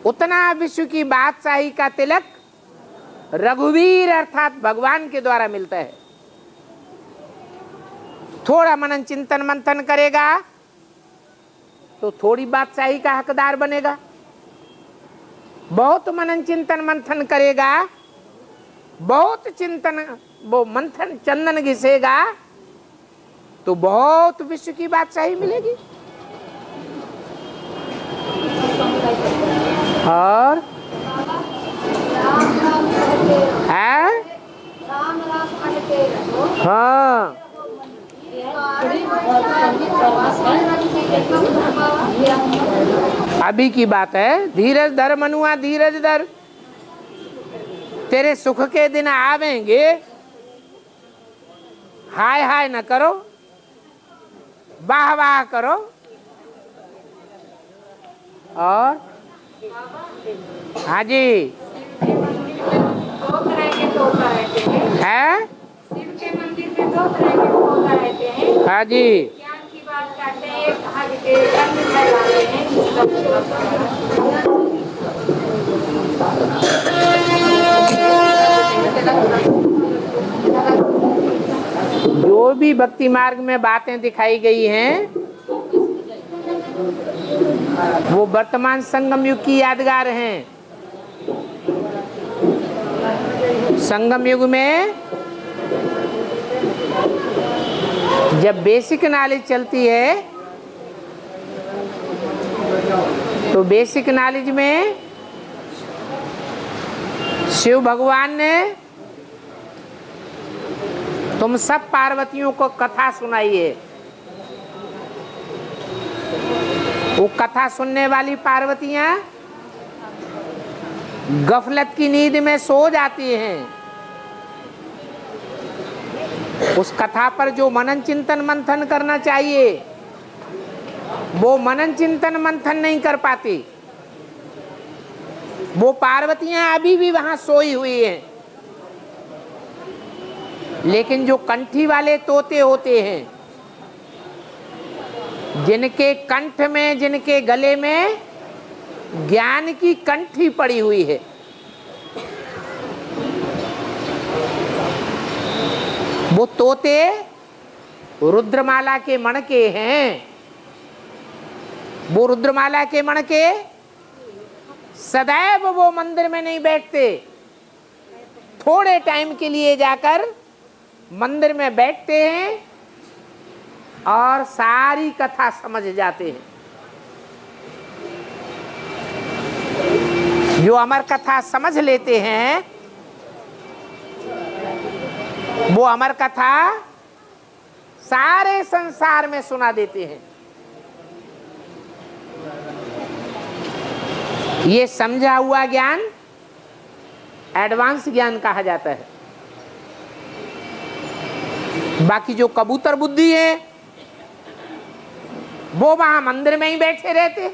उतना विश्व की बादशाही का तिलक रघुवीर अर्थात भगवान के द्वारा मिलता है। थोड़ा मनन चिंतन मंथन करेगा तो थोड़ी बादशाही का हकदार बनेगा, बहुत मनन चिंतन मंथन करेगा, बहुत चिंतन वो मंथन चंदन घिसेगा तो बहुत विश्व की बादशाही मिलेगी। और है हाँ, अभी की बात है। धीरज धर मनुआ धीरज धर, तेरे सुख के दिन आवेंगे, हाय हाय न करो, वाह वाह करो। और हाँ जी है, शिव के मंदिर में 2 तरह के होता रहते हैं। हाँ जी ज्ञान की बात करते हैं, भाग्य के रंग फैलाते हैं। जो भी भक्ति मार्ग में बातें दिखाई गई हैं वो वर्तमान संगम युग की यादगार हैं। संगम युग में जब बेसिक नॉलेज चलती है तो बेसिक नॉलेज में शिव भगवान ने तुम सब पार्वतियों को कथा सुनाई है। वो कथा सुनने वाली पार्वतियां गफलत की नींद में सो जाती हैं। उस कथा पर जो मनन चिंतन मंथन करना चाहिए वो मनन चिंतन मंथन नहीं कर पाती। वो पार्वतियां अभी भी वहां सोई हुई हैं। लेकिन जो कंठी वाले तोते होते हैं, जिनके कंठ में, जिनके गले में ज्ञान की कंठी पड़ी हुई है, वो तोते रुद्रमाला के मणके हैं। वो रुद्रमाला के मणके सदैव वो मंदिर में नहीं बैठते, थोड़े टाइम के लिए जाकर मंदिर में बैठते हैं और सारी कथा समझ जाते हैं। जो अमर कथा समझ लेते हैं वो अमर कथा सारे संसार में सुना देते हैं। ये समझा हुआ ज्ञान एडवांस ज्ञान कहा जाता है। बाकी जो कबूतर बुद्धि है वो वहां मंदिर में ही बैठे रहते हैं।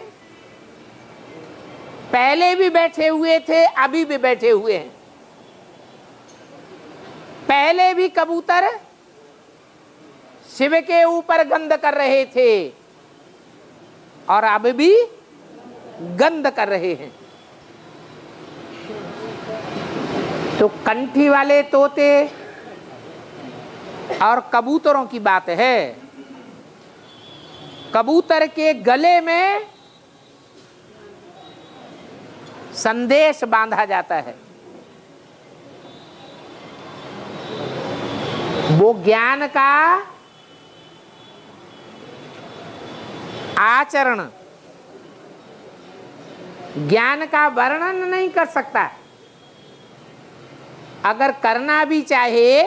पहले भी बैठे हुए थे, अभी भी बैठे हुए हैं। पहले भी कबूतर शिव के ऊपर गंध कर रहे थे और अब भी गंध कर रहे हैं। तो कंठी वाले तोते और कबूतरों की बात है। कबूतर के गले में संदेश बांधा जाता है। वो ज्ञान का आचरण, ज्ञान का वर्णन नहीं कर सकता। अगर करना भी चाहे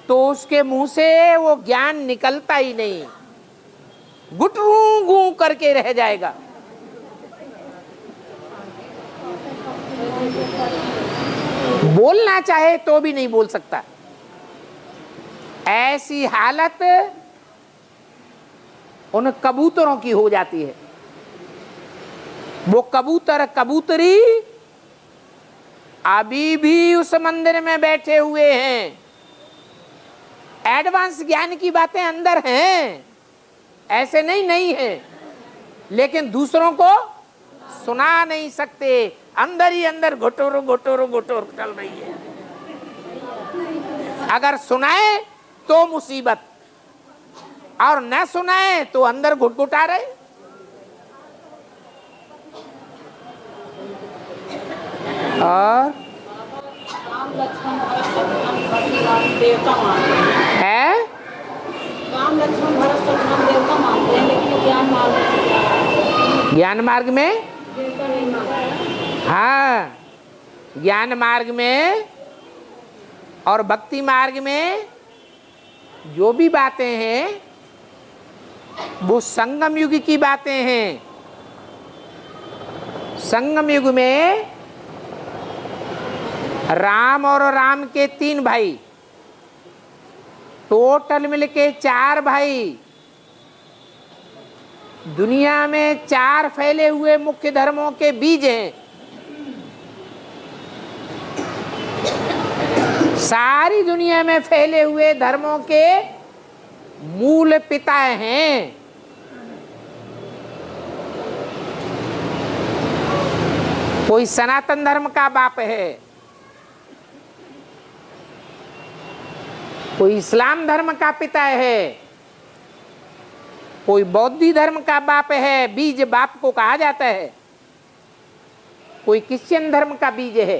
तो उसके मुंह से वो ज्ञान निकलता ही नहीं, गुटरू गू करके रह जाएगा। बोलना चाहे तो भी नहीं बोल सकता। ऐसी हालत उन कबूतरों की हो जाती है। वो कबूतर कबूतरी अभी भी उस मंदिर में बैठे हुए हैं। एडवांस ज्ञान की बातें अंदर हैं, ऐसे नहीं है, लेकिन दूसरों को सुना नहीं सकते, अंदर ही अंदर घुटुर घुटुर घुटुर चल रही है। अगर सुनाए तो मुसीबत, और न सुनाए तो अंदर घुटघुटा रहे। और राम लक्ष्मण भरत शत्रुघ्न देवता मानते हैं। है राम लक्ष्मण भरत शत्रुघ्न देवता मानते हैं, लेकिन वो ज्ञान मार्ग में ज्ञान मार्ग में, देवता नहीं मानते। हाँ, ज्ञान मार्ग में और भक्ति मार्ग में जो भी बातें हैं वो संगम युग की बातें हैं। संगम युग में राम और राम के 3 भाई, टोटल मिलके 4 भाई, दुनिया में 4 फैले हुए मुख्य धर्मों के बीज हैं। सारी दुनिया में फैले हुए धर्मों के मूल पिता हैं। कोई सनातन धर्म का बाप है, कोई इस्लाम धर्म का पिता है, कोई बौद्धी धर्म का बाप है, बीज बाप को कहा जाता है, कोई क्रिश्चियन धर्म का बीज है।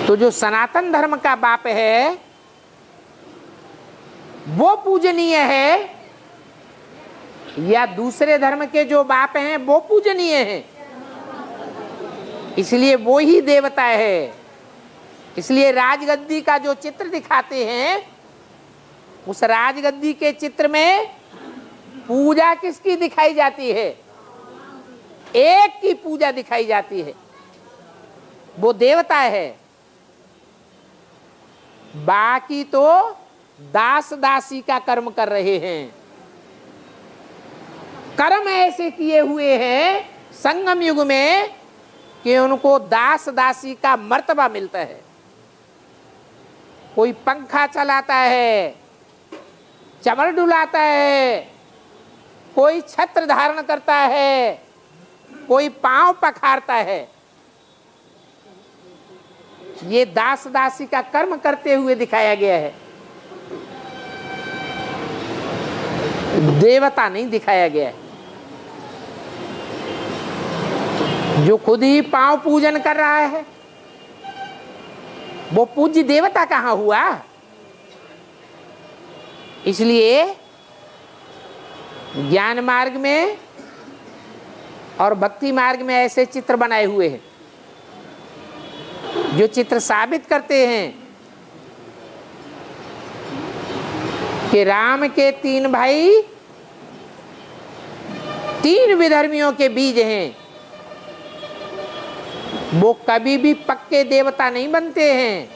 तो जो सनातन धर्म का बाप है वो पूजनीय है, या दूसरे धर्म के जो बाप हैं वो पूजनीय हैं, इसलिए वो ही देवता है। इसलिए राजगद्दी का जो चित्र दिखाते हैं, उस राजगद्दी के चित्र में पूजा किसकी दिखाई जाती है? एक की पूजा दिखाई जाती है, वो देवता है। बाकी तो दास दासी का कर्म कर रहे हैं। कर्म ऐसे किए हुए हैं संगम युग में कि उनको दास दासी का मर्तबा मिलता है। कोई पंखा चलाता है, चमर डुलाता है, कोई छत्र धारण करता है, कोई पांव पखारता है। ये दास दासी का कर्म करते हुए दिखाया गया है, देवता नहीं दिखाया गया है। जो खुद ही पांव पूजन कर रहा है वो पूज्य देवता कहाँ हुआ? इसलिए ज्ञान मार्ग में और भक्ति मार्ग में ऐसे चित्र बनाए हुए हैं जो चित्र साबित करते हैं कि राम के 3 भाई 3 विधर्मियों के बीज हैं। वो कभी भी पक्के देवता नहीं बनते हैं,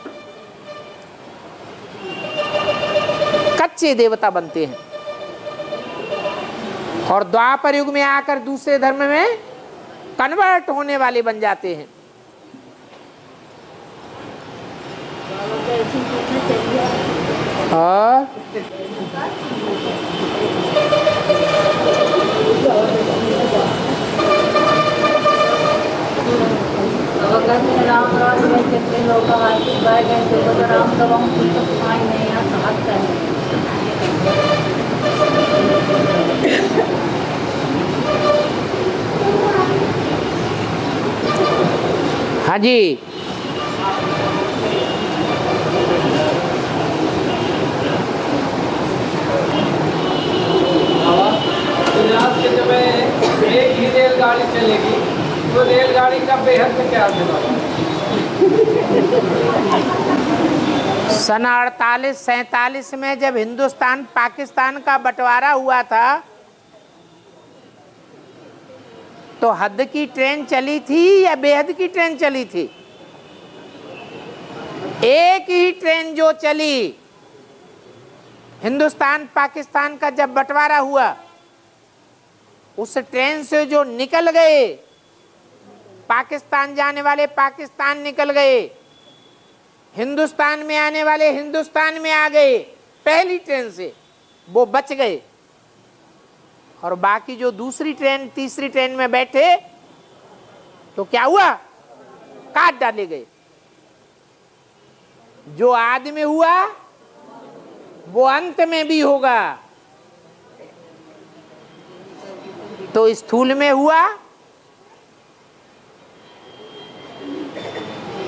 कच्चे देवता बनते हैं और द्वापर युग में आकर दूसरे धर्म में कन्वर्ट होने वाले बन जाते हैं। और राम राज में कितने लोग गए तो राम दवाओं की तो सुनाई नहीं है, समझते हैं। हाँ जी, के जब एक ही रेलगाड़ी चलेगी तो रेलगाड़ी का बेहद में क्या सन 48-47 में जब हिंदुस्तान पाकिस्तान का बंटवारा हुआ था तो हद की ट्रेन चली थी या बेहद की ट्रेन चली थी? एक ही ट्रेन जो चली, हिंदुस्तान पाकिस्तान का जब बंटवारा हुआ उस ट्रेन से जो निकल गए, पाकिस्तान जाने वाले पाकिस्तान निकल गए, हिंदुस्तान में आने वाले हिंदुस्तान में आ गए पहली ट्रेन से, वो बच गए। और बाकी जो दूसरी ट्रेन तीसरी ट्रेन में बैठे तो क्या हुआ, काट डाले गए। जो आदि में हुआ वो अंत में भी होगा। तो स्थूल में हुआ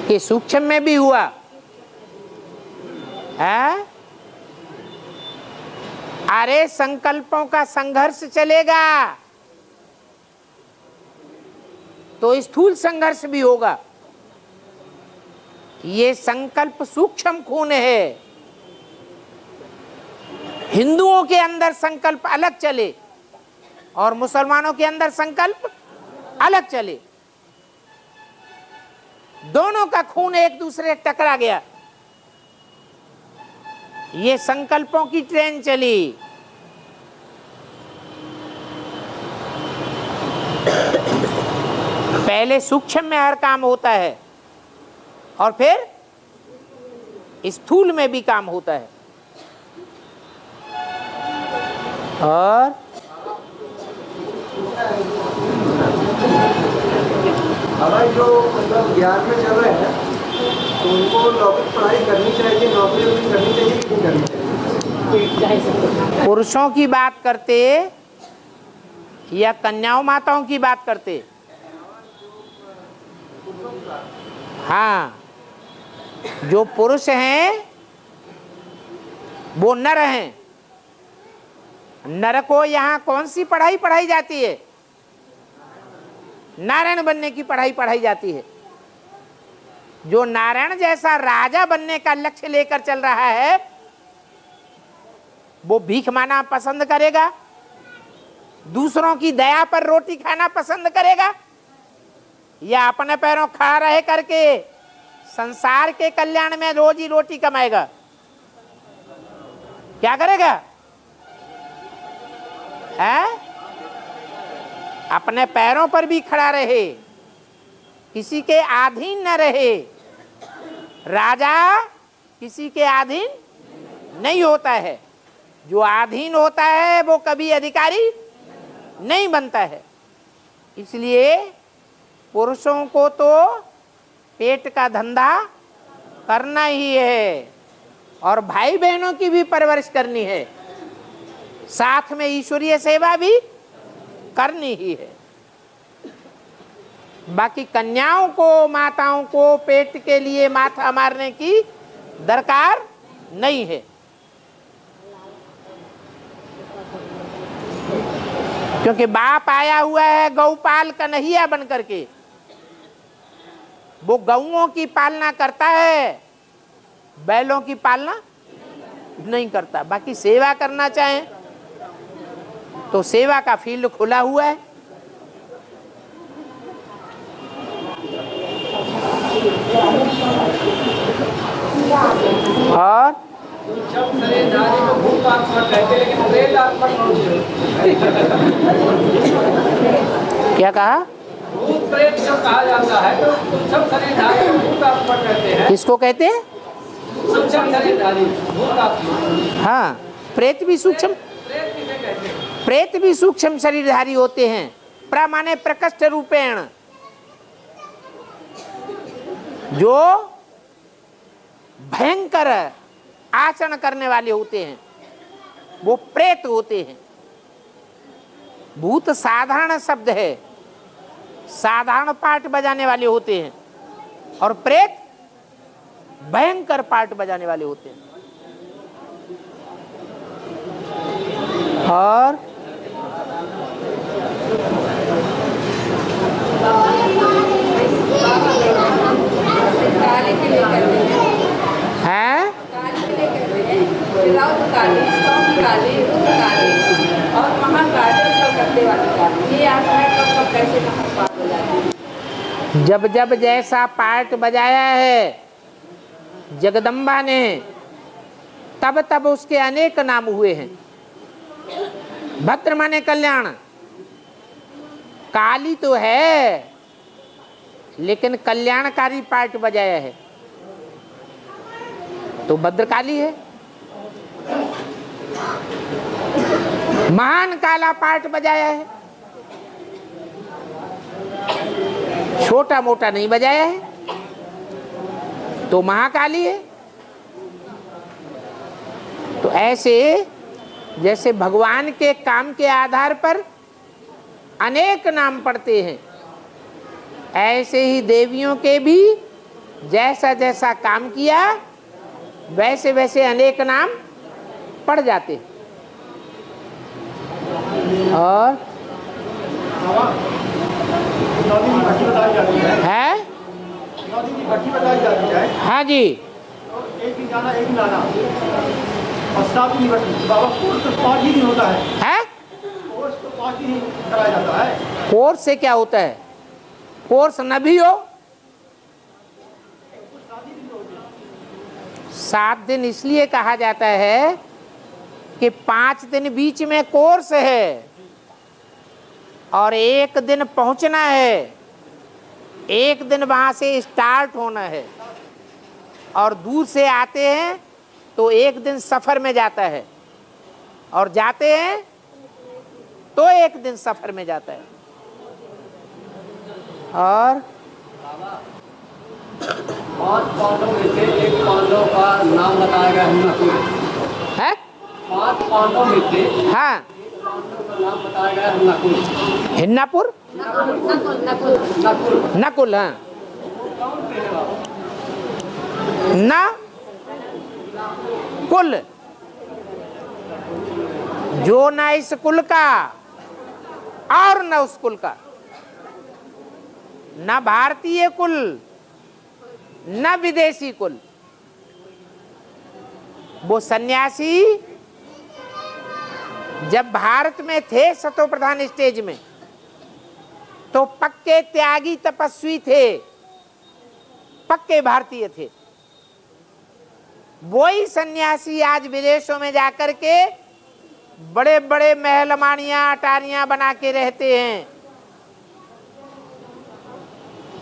कि सूक्ष्म में भी हुआ है? अरे संकल्पों का संघर्ष चलेगा तो स्थूल संघर्ष भी होगा। ये संकल्प सूक्ष्म खून है। हिंदुओं के अंदर संकल्प अलग चले और मुसलमानों के अंदर संकल्प अलग चले। दोनों का खून एक दूसरे से टकरा गया। ये संकल्पों की ट्रेन चली। पहले सूक्ष्म में हर काम होता है और फिर स्थूल में भी काम होता है। और हमारे जो मतलब ज्ञान में चल रहे हैं तो उनको लौकिक पढ़ाई करनी चाहिए, नौकरी भी करनी चाहिए कि नहीं करनी चाहिए? पुरुषों की बात करते या कन्याओं माताओं की बात करते? हाँ, जो पुरुष हैं वो नर हैं। नर को यहाँ कौन सी पढ़ाई पढ़ाई जाती है? नारायण बनने की पढ़ाई पढ़ाई जाती है। जो नारायण जैसा राजा बनने का लक्ष्य लेकर चल रहा है वो भीख मांगना पसंद करेगा, दूसरों की दया पर रोटी खाना पसंद करेगा, या अपने पैरों खड़ा रह करके संसार के कल्याण में रोजी रोटी कमाएगा? क्या करेगा? है? अपने पैरों पर भी खड़ा रहे, किसी के अधीन न रहे। राजा किसी के अधीन नहीं होता है। जो अधीन होता है वो कभी अधिकारी नहीं बनता है। इसलिए पुरुषों को तो पेट का धंधा करना ही है और भाई बहनों की भी परवरिश करनी है, साथ में ईश्वरीय सेवा भी करनी ही है। बाकी कन्याओं को माताओं को पेट के लिए माथा मारने की दरकार नहीं है। क्योंकि बाप आया हुआ है गौपाल कन्हैया बन करके, वो गौओं की पालना करता है, बैलों की पालना नहीं करता। बाकी सेवा करना चाहें तो सेवा का फील्ड खुला हुआ है। और शरीरधारी को भूत आत्मा कहते, लेकिन प्रेत आत्मा कौन सी? क्या कहा? भूत प्रेत जो कहा जाता है तो सूक्ष्म शरीरधारी को भूत आत्मा कहते हैं। किसको कहते हैं? सूक्ष्म शरीरधारी भूत आत्मा। हाँ, प्रेत भी सूक्ष्म, प्रेत किसे कहते हैं? प्रेत भी सूक्ष्म शरीरधारी होते हैं। प्रमाणे प्रकष्ट रूपेण, जो भयंकर आचरण करने वाले होते हैं वो प्रेत होते हैं। भूत साधारण शब्द है, साधारण पार्ट बजाने वाले होते हैं, और प्रेत भयंकर पार्ट बजाने वाले होते हैं। और है और महाकाली करते वाली काली, ये आत्मा कब कैसे कहाँ पार हो जाती है? जब जब जैसा पार्ट बजाया है जगदम्बा ने, तब तब उसके अनेक नाम हुए हैं। भद्र माने कल्याण, काली तो है लेकिन कल्याणकारी पार्ट बजाया है तो भद्रकाली है। महान काला पाठ बजाया है, छोटा मोटा नहीं बजाया है, तो महाकाली है। तो ऐसे जैसे भगवान के काम के आधार पर अनेक नाम पड़ते हैं, ऐसे ही देवियों के भी जैसा जैसा काम किया वैसे वैसे अनेक नाम पड़ जाते हैं। और है हाँ जी, एक दिन जाना एक दिन आना और 7 दिन बाबा कोर्स तो 5 ही दिन होता है, कोर्स तो 5 दिन कराया जाता है। कोर्स से क्या होता है? कोर्स न भी हो 7 दिन इसलिए कहा जाता है कि 5 दिन बीच में कोर्स है और 1 दिन पहुंचना है, 1 दिन वहां से स्टार्ट होना है, और दूर से आते हैं तो 1 दिन सफर में जाता है, और जाते हैं तो 1 दिन सफर में जाता है। और 5 पांडवों में से एक पांडव का नाम बताया गया है नकुल है। 5 पांडवों में से हाँ, एक पांडव का नाम बताया गया है नकुल। हिन्नापुर नकुल नकुल, हाँ न कुल, जो न इस कुल का और न उस कुल का, न भारतीय कुल न विदेशी कुल। वो सन्यासी जब भारत में थे सतो प्रधान स्टेज में तो पक्के त्यागी तपस्वी थे, पक्के भारतीय थे। वही सन्यासी आज विदेशों में जाकर के बड़े बड़े महलमानियां अटारियां बना के रहते हैं,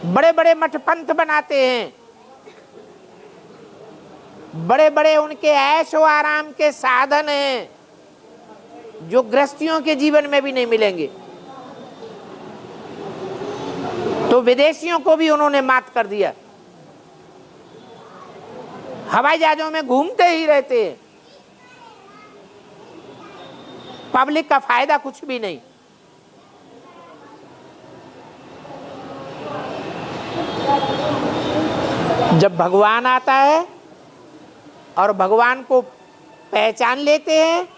बड़े बड़े मठ पंथ बनाते हैं, बड़े बड़े उनके ऐशो आराम के साधन हैं जो गृहस्थियों के जीवन में भी नहीं मिलेंगे। तो विदेशियों को भी उन्होंने मात कर दिया, हवाई जहाजों में घूमते ही रहते हैं, पब्लिक का फायदा कुछ भी नहीं। जब भगवान आता है और भगवान को पहचान लेते हैं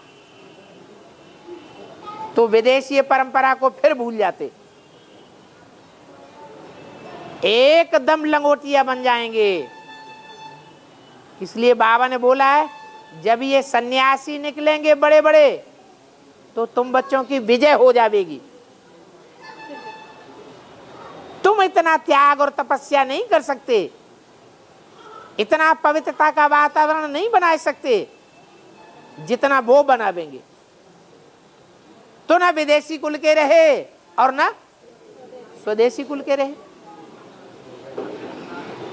तो विदेशीय परंपरा को फिर भूल जाते, एकदम लंगोटिया बन जाएंगे। इसलिए बाबा ने बोला है जब ये सन्यासी निकलेंगे बड़े बड़े तो तुम बच्चों की विजय हो जाएगी। तुम इतना त्याग और तपस्या नहीं कर सकते, इतना पवित्रता का वातावरण नहीं बना सकते जितना वो बनावेंगे। तो ना विदेशी कुल के रहे और ना स्वदेशी कुल के रहे।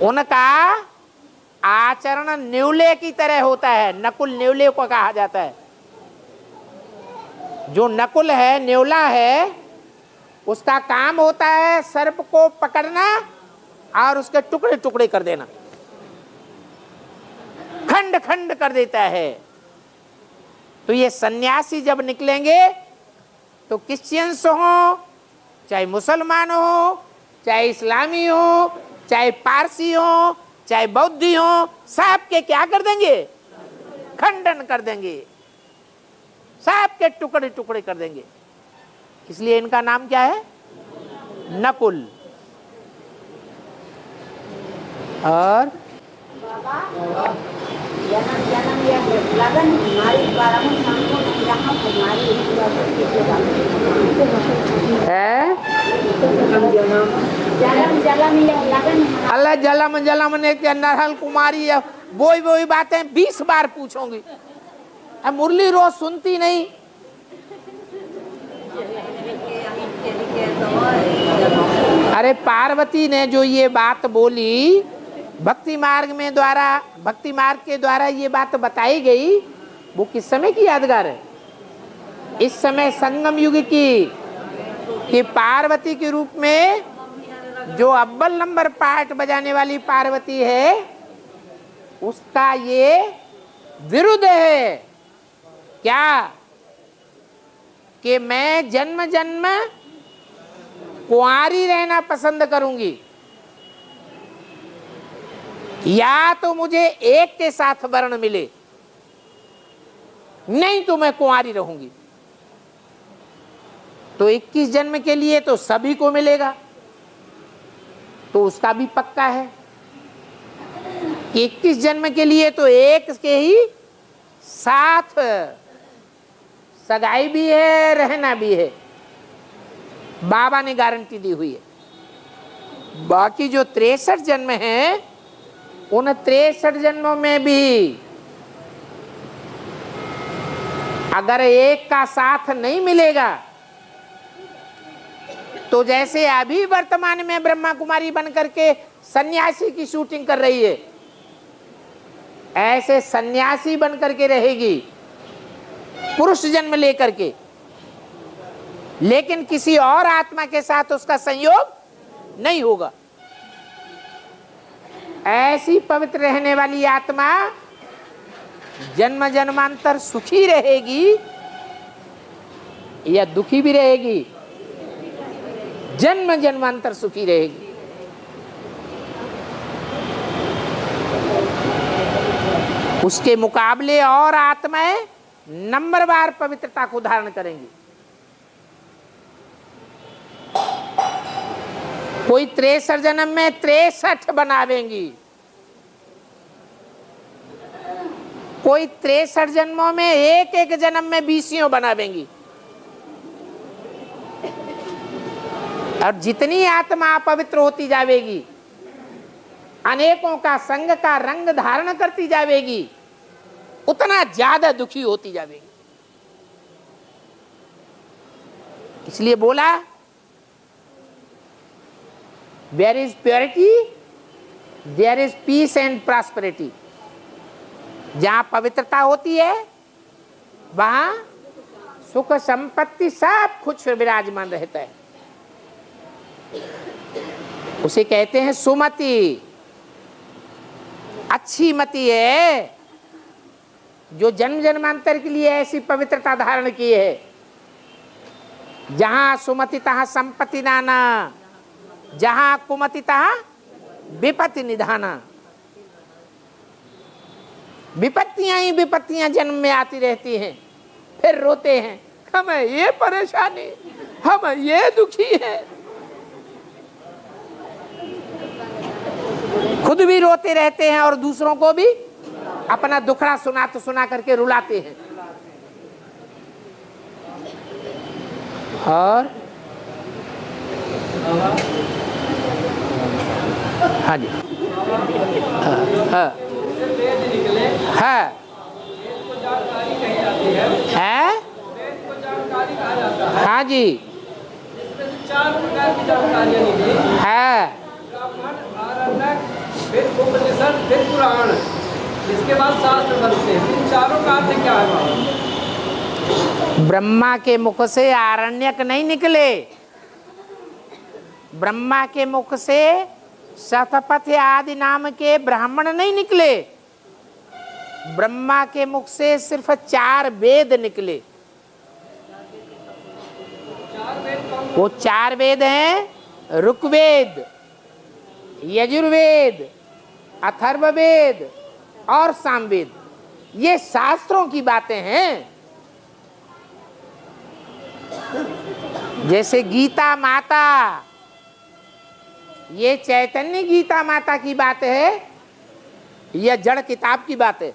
उनका आचरण न्यूले की तरह होता है, नकुल न्यूले को कहा जाता है। जो नकुल है, न्यूला है, उसका काम होता है सर्प को पकड़ना और उसके टुकड़े टुकड़े कर देना, खंड खंड कर देता है। तो ये सन्यासी जब निकलेंगे तो क्रिश्चियंस हो, चाहे मुसलमान हो, चाहे इस्लामी हो, चाहे पारसी हो, चाहे बौद्धि हो, सब के क्या कर देंगे? खंडन कर देंगे, सब के टुकड़े टुकड़े कर देंगे। इसलिए इनका नाम क्या है? नकुल। और जन्म जन्म या लगन हमारी परम संतो जहाँ हमारी है जन्म जन्म या लगन अल्लाह जलम जलम ने के नरहल कुमारी, वही बातें 20 बार पूछोगी। अब मुरली रोज सुनती नहीं। अरे पार्वती ने जो ये बात बोली भक्ति मार्ग के द्वारा ये बात बताई गई, वो किस समय की यादगार है? इस समय संगम युग की कि पार्वती के रूप में जो अव्वल नंबर पार्ट बजाने वाली पार्वती है, उसका ये विरुद्ध है। क्या? कि मैं जन्म जन्म कुंवारी रहना पसंद करूंगी, या तो मुझे एक के साथ वर्ण मिले, नहीं तो मैं कुंवारी रहूंगी। तो 21 जन्म के लिए तो सभी को मिलेगा, तो उसका भी पक्का है कि 21 जन्म के लिए तो एक के ही साथ सगाई भी है, रहना भी है। बाबा ने गारंटी दी हुई है। बाकी जो 63 जन्म हैं, उन 63 जन्मों में भी अगर एक का साथ नहीं मिलेगा, तो जैसे अभी वर्तमान में ब्रह्मा कुमारी बनकर के सन्यासी की शूटिंग कर रही है, ऐसे सन्यासी बनकर के रहेगी पुरुष जन्म लेकर के, लेकिन किसी और आत्मा के साथ उसका संयोग नहीं होगा। ऐसी पवित्र रहने वाली आत्मा जन्म जन्मांतर सुखी रहेगी या दुखी भी रहेगी? जन्म जन्मांतर सुखी रहेगी। उसके मुकाबले और आत्माएं नंबरवार पवित्रता को धारण करेंगी। कोई 63 जन्म में 63 बनावेंगी, कोई 63 जन्मों में एक एक जन्म में 20 बनावेंगी। और जितनी आत्मा पवित्र होती जाएगी, अनेकों का संग का रंग धारण करती जाएगी, उतना ज्यादा दुखी होती जाएगी। इसलिए बोला, where is purity there is peace and prosperity. जहां पवित्रता होती है वहां सुख संपत्ति सब कुछ विराजमान रहता है। उसे कहते हैं सुमति। अच्छी मति है जो जन्म जन्मांतर के लिए ऐसी पवित्रता धारण की है। जहां सुमति तहां संपत्ति नाना, जहां कुमति तहां विपत्ति निधाना। विपत्तियां ही विपत्तियां जन्म में आती रहती हैं, फिर रोते हैं, हमें ये परेशानी, हम ये दुखी है। खुद भी रोते रहते हैं और दूसरों को भी अपना दुखड़ा सुना करके रुलाते हैं। और हाँ जी, हाँ हाँ है, हाँ जी, चार प्रकार की जानकारियां निकली है। ब्राह्मण, आरण्यक, फिर उपनिषद, फिर पुराण, इसके बाद शास्त्र बनते हैं। इन चारों का अर्थ क्या है? ब्रह्मा के मुख से आरण्यक नहीं निकले, ब्रह्मा के मुख से शतपथ आदि नाम के ब्राह्मण नहीं निकले। ब्रह्मा के मुख से सिर्फ 4 वेद निकले। वो 4 वेद हैं, ऋग्वेद, यजुर्वेद, अथर्ववेद और सामवेद। ये शास्त्रों की बातें हैं। जैसे गीता माता, ये चैतन्य गीता माता की बात है या जड़ किताब की बात है?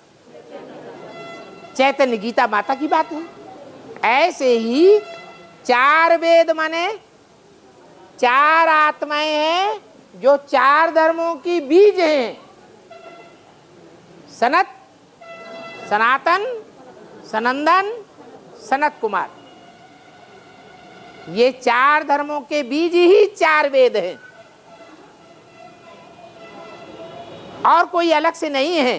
चैतन्य गीता माता की बात है। ऐसे ही 4 वेद माने 4 आत्माएं हैं जो 4 धर्मों की बीज हैं। सनत, सनातन, सनंदन, सनत कुमार। ये 4 धर्मों के बीज ही 4 वेद हैं और कोई अलग से नहीं है।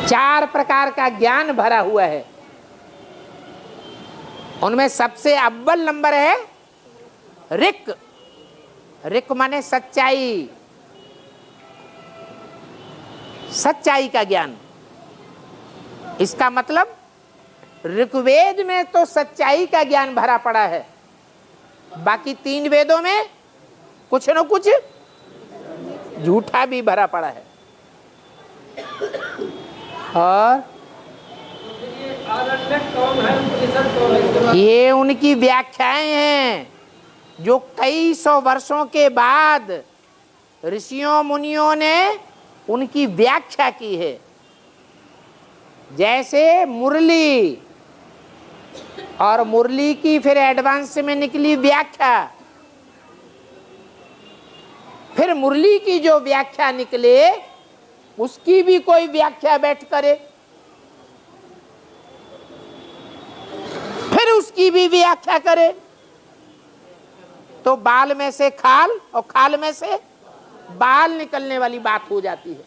4 प्रकार का ज्ञान भरा हुआ है। उनमें सबसे अव्वल नंबर है ऋक। ऋक माने सच्चाई, सच्चाई का ज्ञान। इसका मतलब ऋग्वेद में तो सच्चाई का ज्ञान भरा पड़ा है, बाकी 3 वेदों में कुछ न कुछ झूठा भी भरा पड़ा है। और ये उनकी व्याख्याएं हैं जो कई सौ वर्षों के बाद ऋषियों मुनियों ने उनकी व्याख्या की है। जैसे मुरली, और मुरली की फिर एडवांस में निकली व्याख्या, फिर मुरली की जो व्याख्या निकले उसकी भी कोई व्याख्या बैठ करे, फिर उसकी भी व्याख्या करे, तो बाल में से खाल और खाल में से बाल निकलने वाली बात हो जाती है।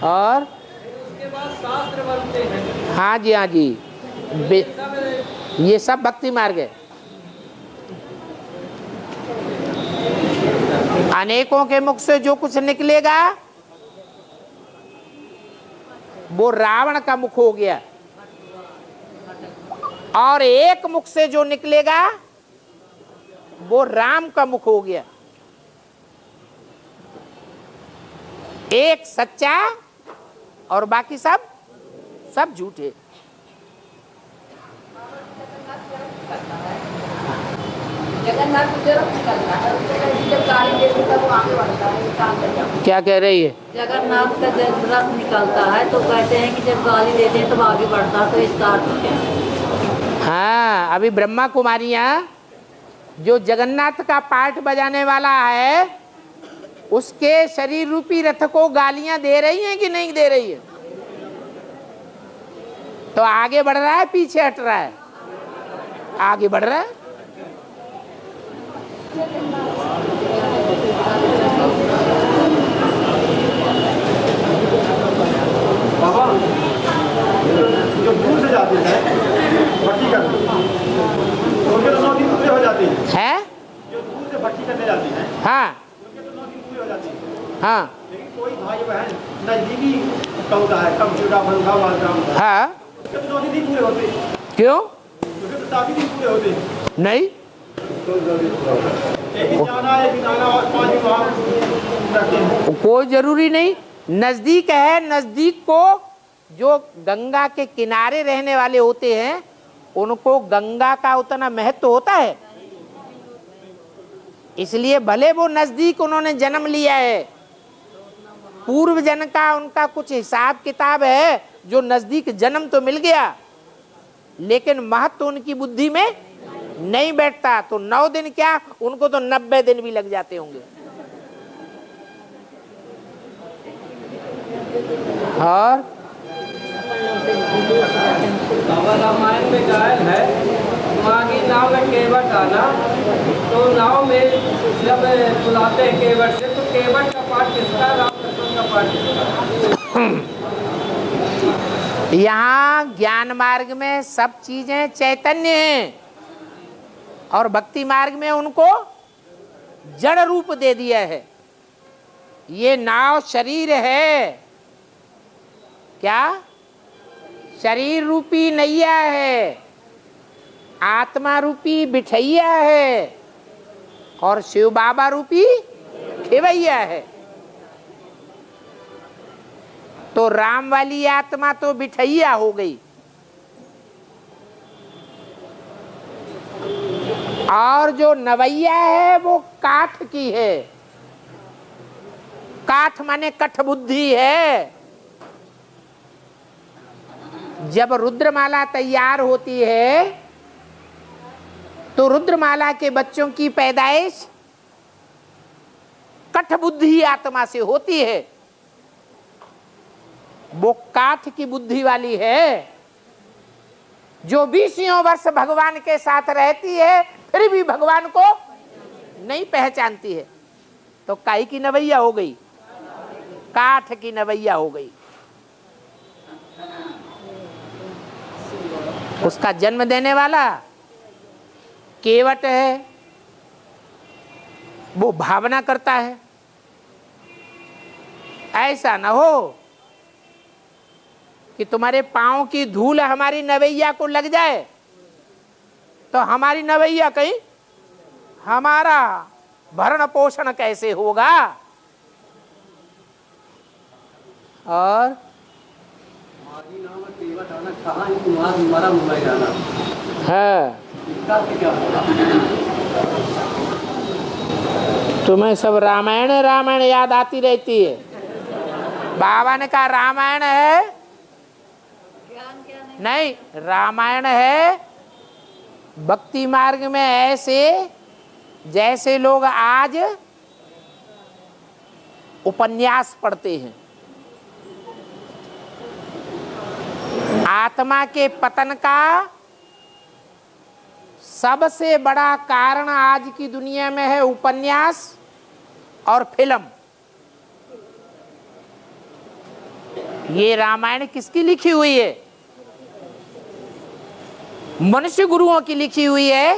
और उसके बाद शास्त्र बनते हैं। हाँ जी, हाँ जी, ये सब भक्ति मार्ग है। अनेकों के मुख से जो कुछ निकलेगा वो रावण का मुख हो गया, और एक मुख से जो निकलेगा वो राम का मुख हो गया। एक सच्चा और बाकी सब झूठे। क्या कह रही है? जगन्नाथ का जब रथ निकलता है तो कहते हैं कि जब गाली देते हैं तो आगे बढ़ता है, तो इसका अर्थ क्या है? हाँ, अभी ब्रह्मा कुमारियां जो जगन्नाथ का पाठ बजाने वाला है उसके शरीर रूपी रथ को गालियां दे रही हैं कि नहीं दे रही है? तो आगे बढ़ रहा है पीछे हट रहा है? आगे बढ़ रहा है। बाबा जो दूर से जाते हैं भक्ति करने, उनके तो 9 दिन पूरे हो जाते हैं। जो दूर से भक्ति करने जाते हैं, हाँ, उनके तो 9 दिन पूरे हो जाते हैं। हाँ, लेकिन कोई भाई बहन नजदीकी का होता है, कम्प्यूटर बंधा वाला, हाँ, उसके तो 9 दिन नहीं पूरे होते। क्यों उसके तो 7 दिन पूरे होते नहीं? एक दिन जाना, एक दिन आना, और 5 दिन वहाँ रखते हैं। कोई जरूरी नहीं। नजदीक है, नजदीक को जो गंगा के किनारे रहने वाले होते हैं उनको गंगा का उतना महत्व होता है, इसलिए भले वो नजदीक उन्होंने जन्म लिया है, पूर्व जन्म का उनका कुछ हिसाब किताब है जो नजदीक जन्म तो मिल गया, लेकिन महत्व उनकी बुद्धि में नहीं बैठता। तो 9 दिन क्या, उनको तो 90 दिन भी लग जाते होंगे। और बाबा रामायण में गायन है, वहाँ की नाव में केवट आना, तो नाव में जब बुलाते हैं केवट से, तो केवट का पाठ किसका, राम लक्ष्मण का पाठ किसका? यहाँ ज्ञान मार्ग में सब चीजें चैतन्य हैं और भक्ति मार्ग में उनको जड़ रूप दे दिया है। ये नाव शरीर है, क्या शरीर रूपी नैया है, आत्मा रूपी बिठैया है और शिव बाबा रूपी खेवैया है। तो राम वाली आत्मा तो बिठैया हो गई, और जो नवैया है वो काठ की है। काठ माने कठ बुद्धि है। जब रुद्रमाला तैयार होती है तो रुद्रमाला के बच्चों की पैदाइश कठ बुद्धि आत्मा से होती है। वो काठ की बुद्धि वाली है जो 20 वर्ष भगवान के साथ रहती है फिर भी भगवान को नहीं पहचानती है, तो काई की नवैया हो गई। काठ की नवैया हो गई। उसका जन्म देने वाला केवट है, वो भावना करता है। ऐसा न हो कि तुम्हारे पांव की धूल हमारी नवैया को लग जाए तो हमारी नवैया कहीं हमारा भरण पोषण कैसे होगा। और है तुम्हें सब रामायण रामायण याद आती रहती है। बाबा ने कहा रामायण है नहीं, रामायण है भक्ति मार्ग में ऐसे जैसे लोग आज उपन्यास पढ़ते हैं। आत्मा के पतन का सबसे बड़ा कारण आज की दुनिया में है उपन्यास और फिल्म। ये रामायण किसकी लिखी हुई है? मनुष्य गुरुओं की लिखी हुई है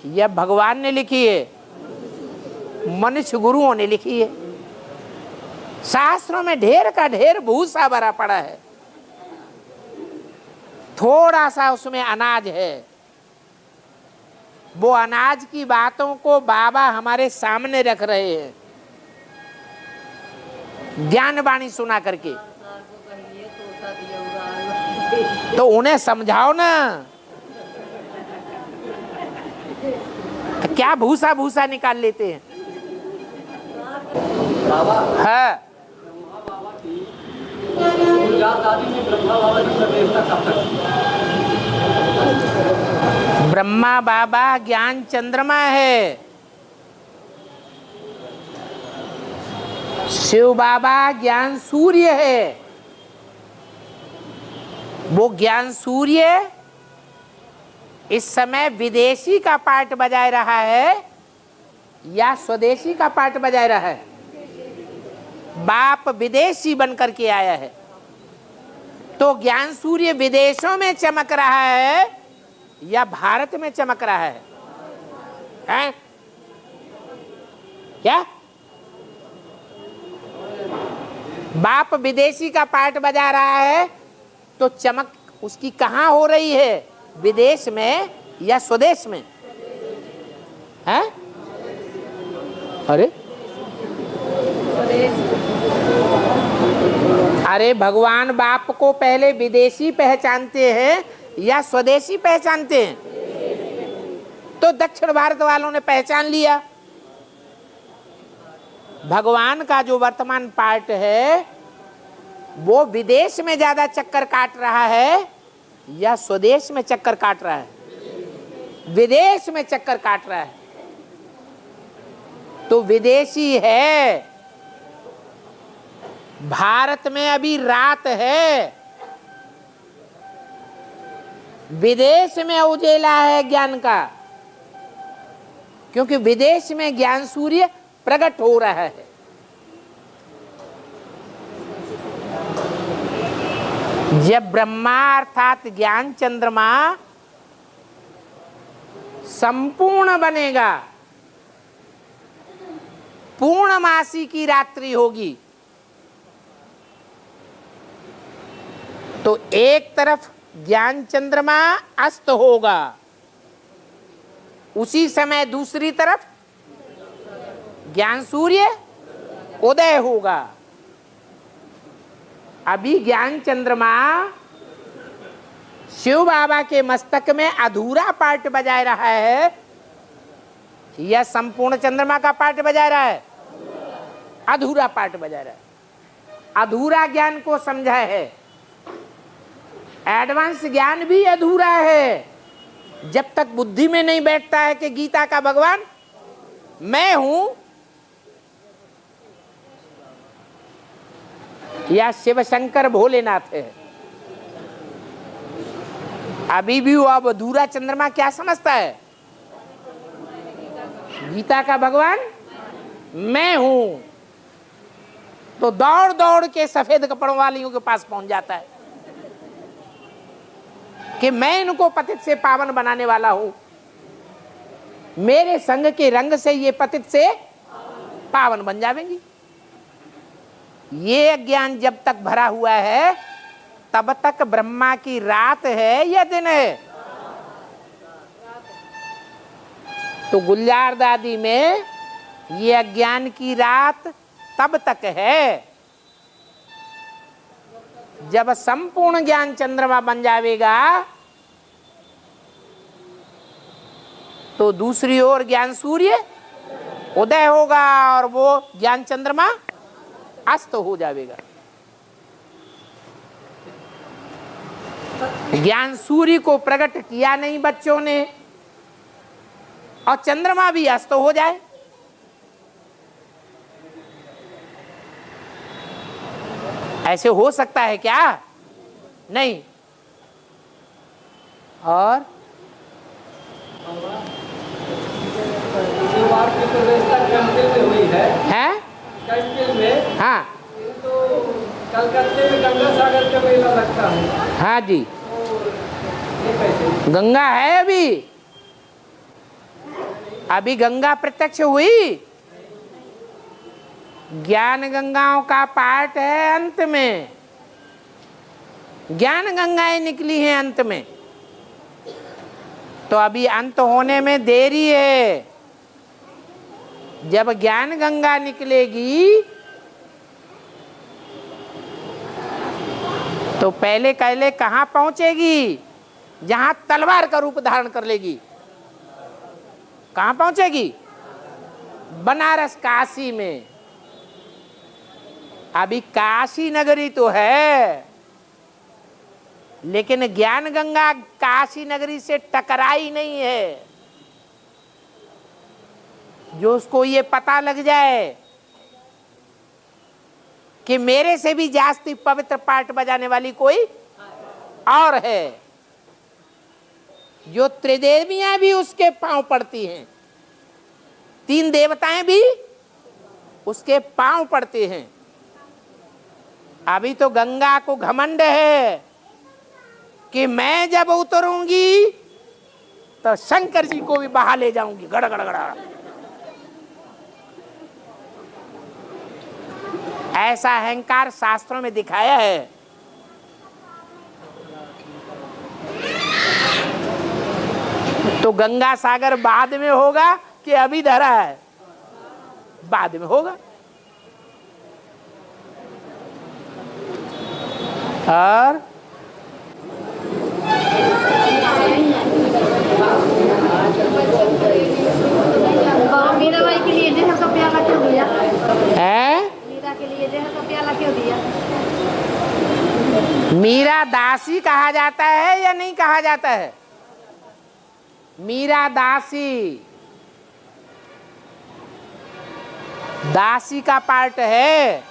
कि यह भगवान ने लिखी है? मनुष्य गुरुओं ने लिखी है। शास्त्रों में ढेर का ढेर भूसा भरा पड़ा है, थोड़ा सा उसमें अनाज है। वो अनाज की बातों को बाबा हमारे सामने रख रहे हैं ज्ञान वाणी सुना करके। तो उन्हें समझाओ ना, क्या भूसा भूसा निकाल लेते हैं। है ब्रह्मा बाबा ज्ञान चंद्रमा है, शिव बाबा ज्ञान सूर्य है। वो ज्ञान सूर्य इस समय विदेशी का पार्ट बजाय रहा है या स्वदेशी का पार्ट बजाय रहा है? बाप विदेशी बनकर के आया है, तो ज्ञान सूर्य विदेशों में चमक रहा है या भारत में चमक रहा है? हैं? क्या बाप विदेशी का पार्ट बजा रहा है तो चमक उसकी कहां हो रही है? विदेश में या स्वदेश में? हैं? अरे अरे भगवान बाप को पहले विदेशी पहचानते हैं या स्वदेशी पहचानते हैं? तो दक्षिण भारत वालों ने पहचान लिया। भगवान का जो वर्तमान पार्ट है वो विदेश में ज्यादा चक्कर काट रहा है या स्वदेश में चक्कर काट रहा है? विदेश में चक्कर काट रहा है। तो विदेशी है, भारत में अभी रात है, विदेश में उजेला है ज्ञान का, क्योंकि विदेश में ज्ञान सूर्य प्रकट हो रहा है। जब ब्रह्मा अर्थात ज्ञान चंद्रमा संपूर्ण बनेगा, पूर्णमासी की रात्रि होगी, तो एक तरफ ज्ञान चंद्रमा अस्त होगा, उसी समय दूसरी तरफ ज्ञान सूर्य उदय होगा। अभी ज्ञान चंद्रमा शिव बाबा के मस्तक में अधूरा पार्ट बजा रहा है या संपूर्ण चंद्रमा का पार्ट बजा रहा है? अधूरा पार्ट बजा रहा है। अधूरा ज्ञान को समझा है, एडवांस ज्ञान भी अधूरा है। जब तक बुद्धि में नहीं बैठता है कि गीता का भगवान मैं हूं या शिव शंकर भोलेनाथ है, अभी भी वो अब अधूरा चंद्रमा क्या समझता है? गीता का भगवान मैं हूं। तो दौड़ दौड़ के सफेद कपड़ों वालियों के पास पहुंच जाता है कि मैं इनको पतित से पावन बनाने वाला हूं, मेरे संग के रंग से ये पतित से पावन बन जाएंगी। ये ज्ञान जब तक भरा हुआ है तब तक ब्रह्मा की रात है या दिन है? तो गुलजार दादी में ये अज्ञान की रात तब तक है जब संपूर्ण ज्ञान चंद्रमा बन जाएगा तो दूसरी ओर ज्ञान सूर्य उदय होगा और वो ज्ञान चंद्रमा अस्त हो जाएगा। ज्ञान सूर्य को प्रकट किया नहीं बच्चों ने और चंद्रमा भी अस्त हो जाए। ऐसे हो सकता है क्या? नहीं। और बात की तो व्यवस्था कैंपिल में हुई है कैंपिल में। हाँ तो कलकत्ते में गंगा सागर का मेला लगता है। हाँ जी, ये कैसे? गंगा है अभी गंगा प्रत्यक्ष हुई। ज्ञान गंगाओं का पाठ है अंत में, ज्ञान गंगाएं निकली हैं अंत में, तो अभी अंत होने में देरी है। जब ज्ञान गंगा निकलेगी तो पहले कहां पहुंचेगी? जहां तलवार का रूप धारण कर लेगी। कहां पहुंचेगी? बनारस, काशी में। अभी काशी नगरी तो है लेकिन ज्ञान गंगा काशी नगरी से टकराई नहीं है। जो उसको ये पता लग जाए कि मेरे से भी जास्ती पवित्र पाठ बजाने वाली कोई और है, जो त्रिदेवियां भी उसके पांव पड़ती हैं, 3 देवताएं भी उसके पांव पड़ते हैं। अभी तो गंगा को घमंड है कि मैं जब उतरूंगी तो शंकर जी को भी बहा ले जाऊंगी, गड़ गड़ गड़। ऐसा अहंकार शास्त्रों में दिखाया है। तो गंगा सागर बाद में होगा कि अभी धरा है? बाद में होगा। और मीरा बाई के लिए जहर का प्याला क्यों दिया? मीरा के लिए जहर का प्याला क्यों दिया? मीरा दासी कहा जाता है या नहीं कहा जाता है? मीरा दासी, दासी का पार्ट है।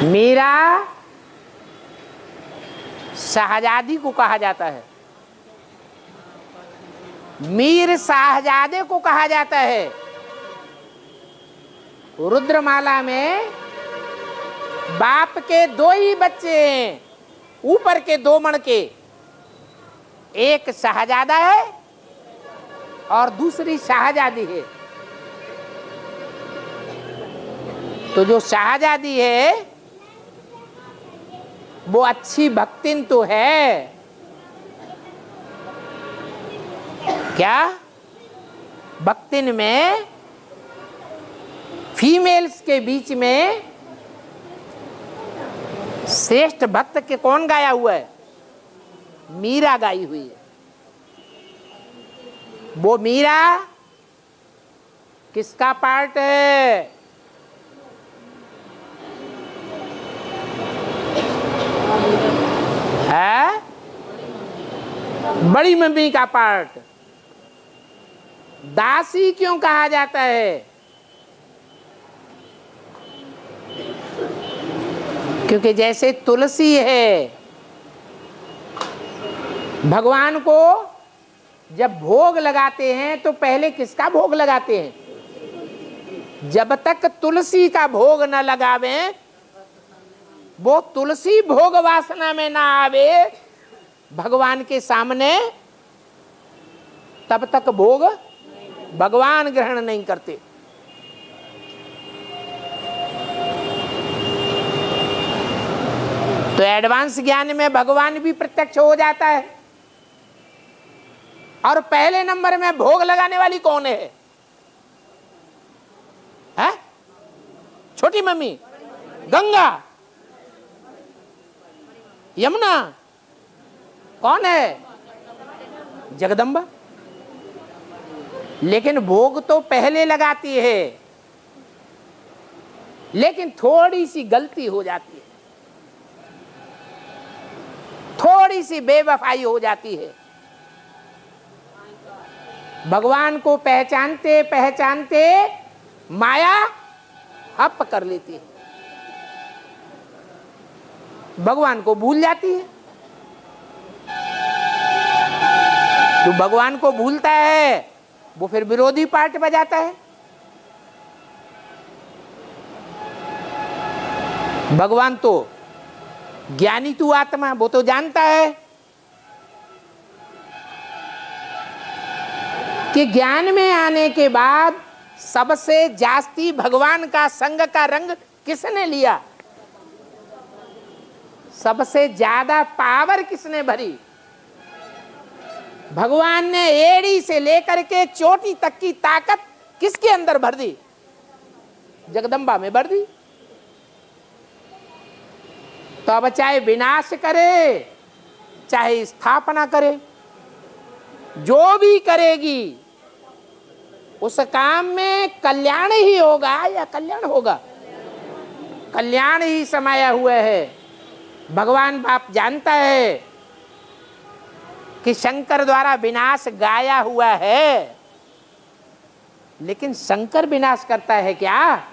मीरा शाहजादी को कहा जाता है, मीर शाहजादे को कहा जाता है। रुद्रमाला में बाप के 2 ही बच्चे हैं, ऊपर के 2 मण के, एक शाहजादा है और दूसरी शाहजादी है। तो जो शाहजादी है वो अच्छी भक्तिन तो है क्या? भक्तिन में फीमेल्स के बीच में श्रेष्ठ भक्त के कौन गाया हुआ है? मीरा गाई हुई है। वो मीरा किसका पार्ट है? बड़ी मम्मी का पार्ट। दासी क्यों कहा जाता है? क्योंकि जैसे तुलसी है, भगवान को जब भोग लगाते हैं तो पहले किसका भोग लगाते हैं? जब तक तुलसी का भोग न लगावे, वो तुलसी भोग वासना में ना आवे भगवान के सामने, तब तक भोग भगवान ग्रहण नहीं करते। तो एडवांस ज्ञान में भगवान भी प्रत्यक्ष हो जाता है। और पहले नंबर में भोग लगाने वाली कौन है? छोटी मम्मी, गंगा, यमुना, कौन है? जगदम्बा। लेकिन भोग तो पहले लगाती है, लेकिन थोड़ी सी गलती हो जाती है, थोड़ी सी बेवफाई हो जाती है। भगवान को पहचानते पहचानते माया हप कर लेती है, भगवान को भूल जाती है। जो भगवान को भूलता है वो फिर विरोधी पार्ट बजाता है। भगवान तो ज्ञानी तू आत्मा, वो तो जानता है कि ज्ञान में आने के बाद सबसे जास्ती भगवान का संग का रंग किसने लिया, सबसे ज्यादा पावर किसने भरी? भगवान ने एड़ी से लेकर के चोटी तक की ताकत किसके अंदर भर दी? जगदम्बा में भर दी। तो अब चाहे विनाश करे चाहे स्थापना करे, जो भी करेगी उस काम में कल्याण ही होगा या कल्याण होगा? कल्याण ही समाया हुआ है। भगवान बाप जानता है कि शंकर द्वारा विनाश गाया हुआ है, लेकिन शंकर विनाश करता है क्या?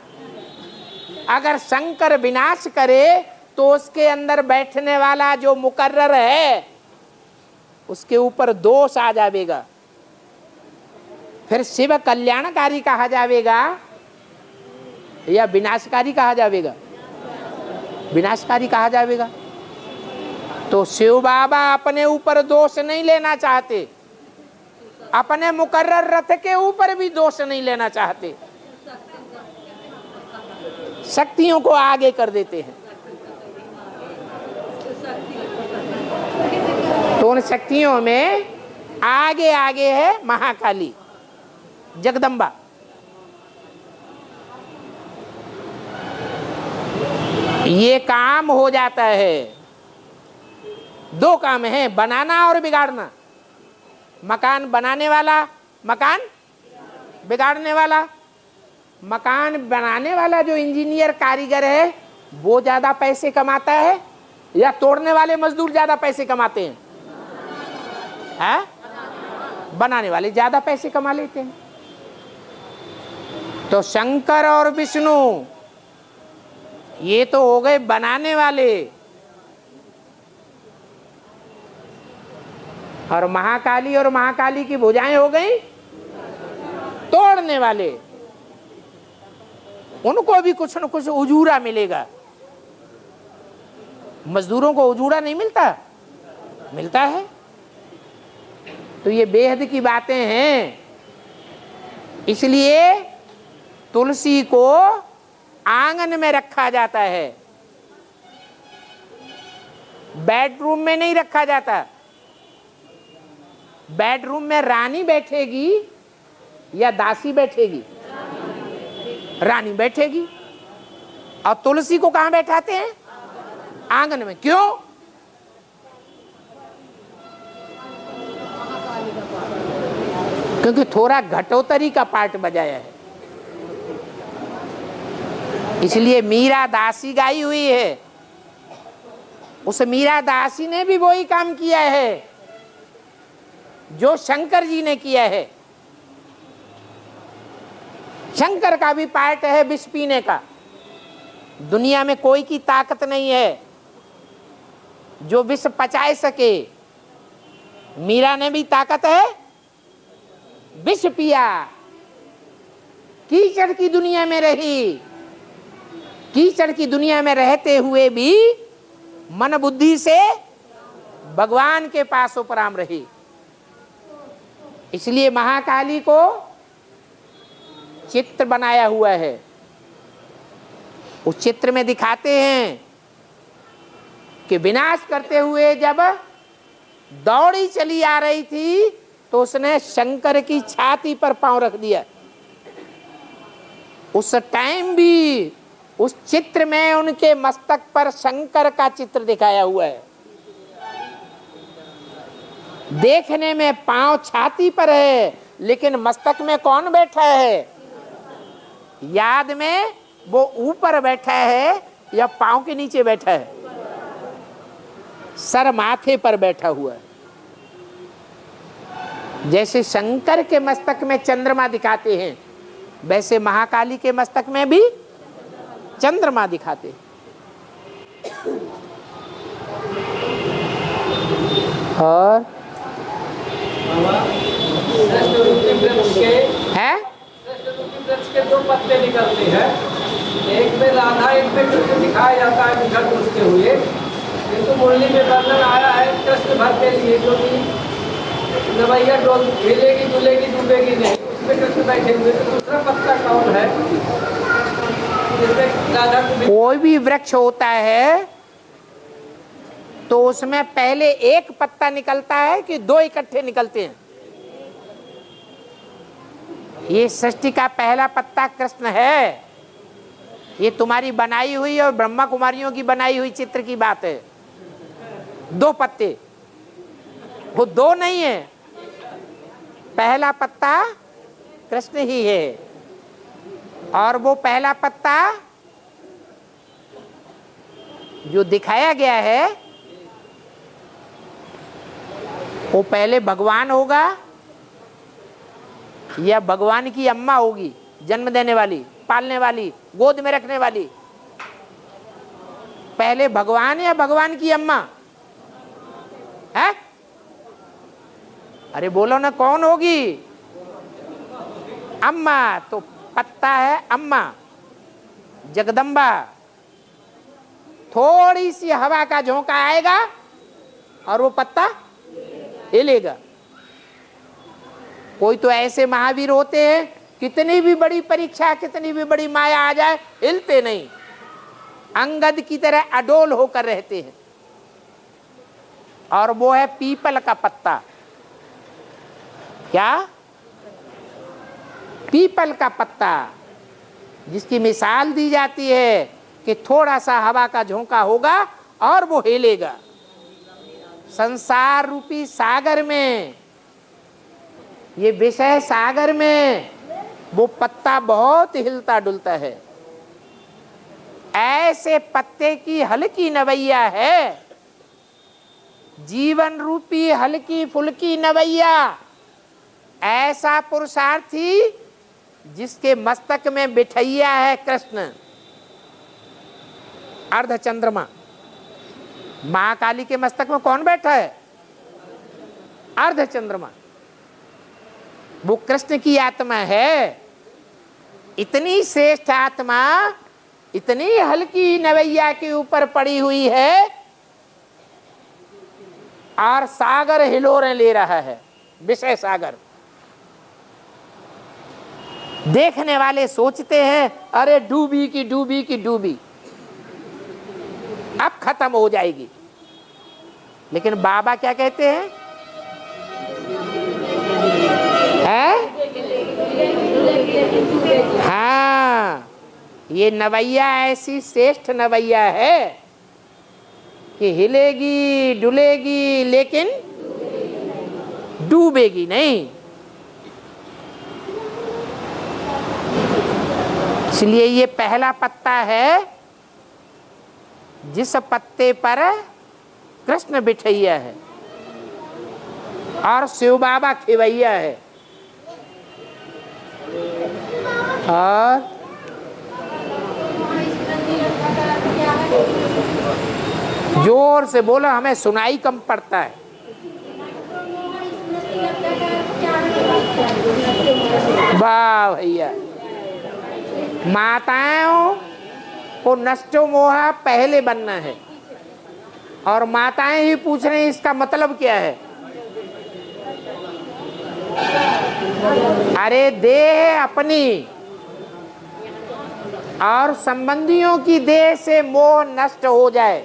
अगर शंकर विनाश करे तो उसके अंदर बैठने वाला जो मुकर्रर है उसके ऊपर दोष आ जाएगा, फिर शिव कल्याणकारी कहा जाएगा या विनाशकारी कहा जाएगा? विनाशकारी कहा जाएगा। तो शिव बाबा अपने ऊपर दोष नहीं लेना चाहते, अपने मुकर्रर रथ के ऊपर भी दोष नहीं लेना चाहते, शक्तियों को आगे कर देते हैं। तो उन शक्तियों में आगे आगे है महाकाली, जगदम्बा। ये काम हो जाता है, दो काम है, बनाना और बिगाड़ना। मकान बनाने वाला, मकान बिगाड़ने वाला। मकान बनाने वाला जो इंजीनियर कारीगर है वो ज्यादा पैसे कमाता है या तोड़ने वाले मजदूर ज्यादा पैसे कमाते हैं? बनाने वाले ज्यादा पैसे कमा लेते हैं। तो शंकर और विष्णु ये तो हो गए बनाने वाले, और महाकाली और महाकाली की भुजाएं हो गई तोड़ने वाले। उनको भी कुछ न कुछ उजूरा मिलेगा। मजदूरों को उजूरा नहीं मिलता? मिलता है। तो ये बेहद की बातें हैं। इसलिए तुलसी को आंगन में रखा जाता है, बेडरूम में नहीं रखा जाता। बेडरूम में रानी बैठेगी या दासी बैठेगी? रानी बैठेगी। और तुलसी को कहां बैठाते हैं? आंगन में। क्यों? क्योंकि थोड़ा घटोतरी का पार्ट बजाया है, इसलिए मीरा दासी गाई हुई है। उस मीरा दासी ने भी वही काम किया है जो शंकर जी ने किया है। शंकर का भी पार्ट है विष पीने का। दुनिया में कोई की ताकत नहीं है जो विष पचाए सके। मीरा ने भी ताकत है, विष पिया। कीचड़ की दुनिया में रही, कीचड़ की दुनिया में रहते हुए भी मन बुद्धि से भगवान के पास उपराम रही। इसलिए महाकाली को चित्र बनाया हुआ है। उस चित्र में दिखाते हैं कि विनाश करते हुए जब दौड़ी चली आ रही थी तो उसने शंकर की छाती पर पांव रख दिया। उस टाइम भी उस चित्र में उनके मस्तक पर शंकर का चित्र दिखाया हुआ है। देखने में पांव छाती पर है, लेकिन मस्तक में कौन बैठा है? याद में वो ऊपर बैठा है या पांव के नीचे बैठा है? सर माथे पर बैठा हुआ है। जैसे शंकर के मस्तक में चंद्रमा दिखाते हैं, वैसे महाकाली के मस्तक में भी चंद्रमा दिखाते हैं। और है वृक्ष के दो पत्ते निकलते हैं, एक में राधा एक में कृष्ण दिखाया जाता है बिखर उसके हुए, किंतु मुरली में वर्णन आया है कृष्ण भर के लिए, क्योंकि नवैया डोल हिलेगी डुलेगी डूबेगी नहीं, उसमें कृष्ण बैठे हुए। तो दूसरा पत्ता कौन है जिसमें राधा को? कोई भी वृक्ष होता है तो उसमें पहले एक पत्ता निकलता है कि दो इकट्ठे निकलते हैं? ये सृष्टि का पहला पत्ता कृष्ण है। ये तुम्हारी बनाई हुई और ब्रह्मा कुमारियों की बनाई हुई चित्र की बात है। दो पत्ते, वो दो नहीं है, पहला पत्ता कृष्ण ही है। और वो पहला पत्ता जो दिखाया गया है वो पहले भगवान होगा या भगवान की अम्मा होगी, जन्म देने वाली, पालने वाली, गोद में रखने वाली? पहले भगवान या भगवान की अम्मा है? अरे बोलो ना, कौन होगी? अम्मा। तो पत्ता है अम्मा, जगदम्बा। थोड़ी सी हवा का झोंका आएगा और वो पत्ता हिलेगा। कोई तो ऐसे महावीर होते हैं, कितनी भी बड़ी परीक्षा, कितनी भी बड़ी माया आ जाए, हिलते नहीं, अंगद की तरह अडोल होकर रहते हैं। और वो है पीपल का पत्ता। क्या? पीपल का पत्ता, जिसकी मिसाल दी जाती है कि थोड़ा सा हवा का झोंका होगा और वो हिलेगा। संसार रूपी सागर में, ये विषय सागर में वो पत्ता बहुत हिलता डुलता है। ऐसे पत्ते की हल्की नवैया है, जीवन रूपी हल्की फुल्की नवैया। ऐसा पुरुषार्थी जिसके मस्तक में बिठैया है कृष्ण, अर्धचंद्रमा। महाकाली के मस्तक में कौन बैठा है? अर्धचंद्रमा। वो कृष्ण की आत्मा है। इतनी श्रेष्ठ आत्मा इतनी हल्की नवैया के ऊपर पड़ी हुई है और सागर हिलोरें ले रहा है, विषय सागर। देखने वाले सोचते हैं अरे डूबी की डूबी की डूबी, अब खत्म हो जाएगी। लेकिन बाबा क्या कहते हैं? हाँ, ये नवैया ऐसी श्रेष्ठ नवैया है कि हिलेगी डुलेगी लेकिन डूबेगी नहीं। इसलिए ये पहला पत्ता है जिस पत्ते पर कृष्ण बिठैया है और शिव बाबा खिवैया है। और जोर से बोलो, हमें सुनाई कम पड़ता है। वाह भैया, माताओं को नष्टो मोहा पहले बनना है, और माताएं ही पूछ रही हैं इसका मतलब क्या है। अरे देह अपनी और संबंधियों की देह से मोह नष्ट हो जाए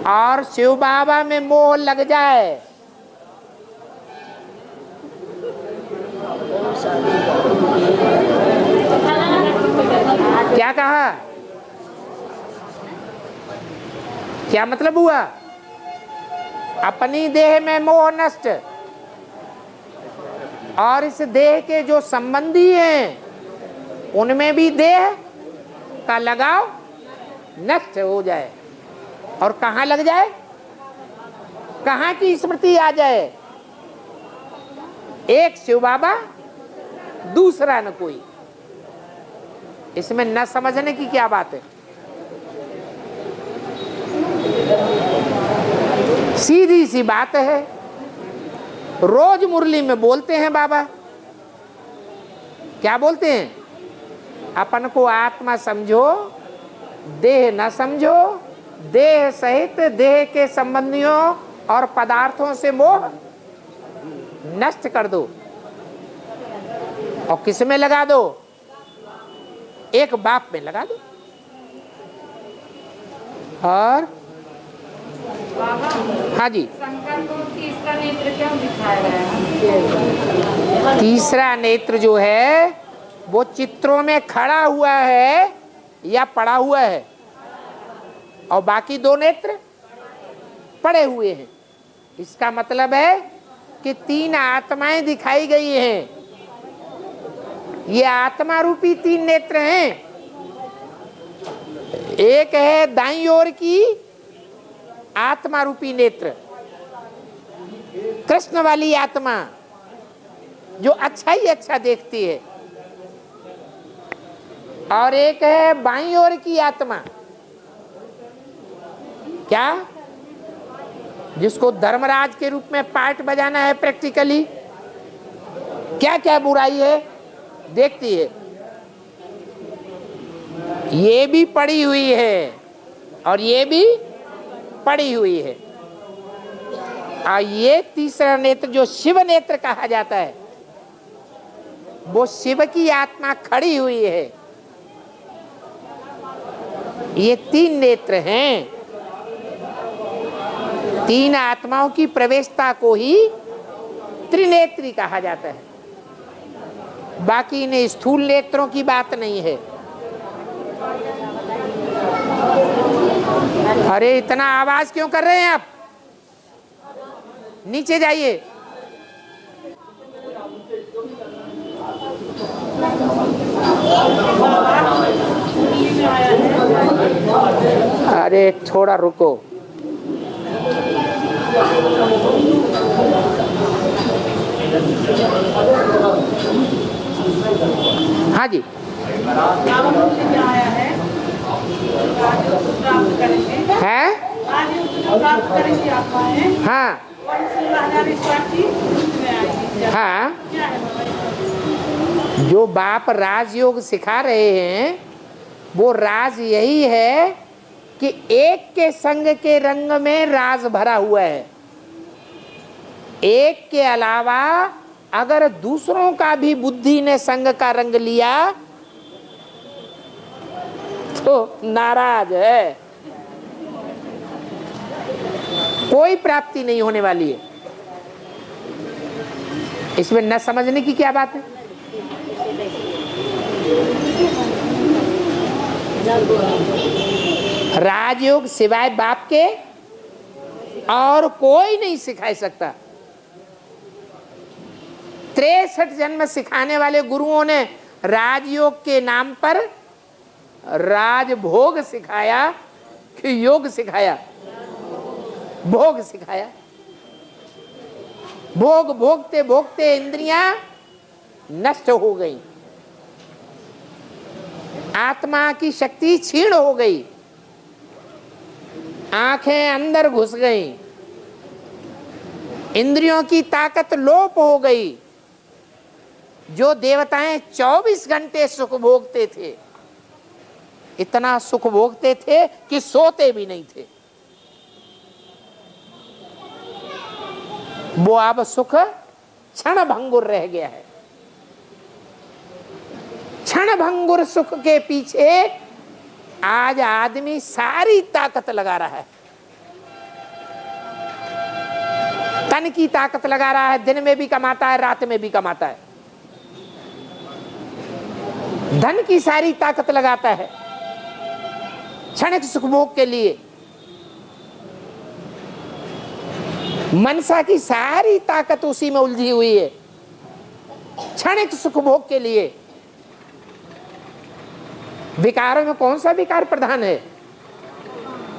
और शिव बाबा में मोह लग जाए, क्या कहा, क्या मतलब हुआ? अपनी देह में मोह नष्ट और इस देह के जो संबंधी हैं उनमें भी देह का लगाव नष्ट हो जाए। और कहाँ लग जाए? कहाँ की स्मृति आ जाए? एक शिव बाबा, दूसरा न कोई। इसमें न समझने की क्या बात है? सीधी सी बात है, रोज मुरली में बोलते हैं बाबा। क्या बोलते हैं? अपन को आत्मा समझो, देह न समझो, देह सहित देह के संबंधियों और पदार्थों से मोह नष्ट कर दो। और किस में लगा दो? एक बाप में लगा दो। और हाँ जी, शंकर को तीसरा नेत्र क्यों दिखाया गया है? तीसरा नेत्र जो है वो चित्रों में खड़ा हुआ है या पड़ा हुआ है, और बाकी दो नेत्र पड़े हुए हैं। इसका मतलब है कि तीन आत्माएं दिखाई गई हैं। ये आत्मा रूपी तीन नेत्र हैं। एक है दाईं ओर की आत्मा रूपी नेत्र, कृष्ण वाली आत्मा जो अच्छा ही अच्छा देखती है, और एक है बाईं ओर की आत्मा, क्या, जिसको धर्मराज के रूप में पार्ट बजाना है प्रैक्टिकली। क्या क्या बुराई है देखती है। ये भी पड़ी हुई है और ये भी पड़ी हुई है। और ये तीसरा नेत्र जो शिव नेत्र कहा जाता है, वो शिव की आत्मा खड़ी हुई है। ये तीन नेत्र हैं। तीन आत्माओं की प्रवेशता को ही त्रिनेत्री कहा जाता है। बाकी इन स्थूल नेत्रों की बात नहीं है। अरे इतना आवाज क्यों कर रहे हैं आप? नीचे जाइए। अरे थोड़ा रुको। हाँ जी, है हाँ हाँ, जो बाप राजयोग सिखा रहे हैं वो राज यही है कि एक के संग के रंग में राज भरा हुआ है। एक के अलावा अगर दूसरों का भी बुद्धि ने संग का रंग लिया तो नाराज है, कोई प्राप्ति नहीं होने वाली है। इसमें न समझने की क्या बात है? राजयोग सिवाय बाप के और कोई नहीं सिखा सकता। 63 जन्म सिखाने वाले गुरुओं ने राजयोग के नाम पर राजभोग सिखाया कि योग सिखाया? भोग सिखाया। भोग भोगते भोगते इंद्रियां नष्ट हो गई, आत्मा की शक्ति क्षीण हो गई, आंखें अंदर घुस गईं, इंद्रियों की ताकत लोप हो गई, जो देवताएं 24 घंटे सुख भोगते थे, इतना सुख भोगते थे कि सोते भी नहीं थे, वो अब सुख क्षण भंगुर रह गया है। क्षण भंगुर सुख के पीछे आज आदमी सारी ताकत लगा रहा है, तन की ताकत लगा रहा है, दिन में भी कमाता है, रात में भी कमाता है, धन की सारी ताकत लगाता है क्षणिक सुखभोग के लिए, मनसा की सारी ताकत उसी में उलझी हुई है क्षणिक सुखभोग के लिए। विकारों में कौन सा विकार प्रधान है?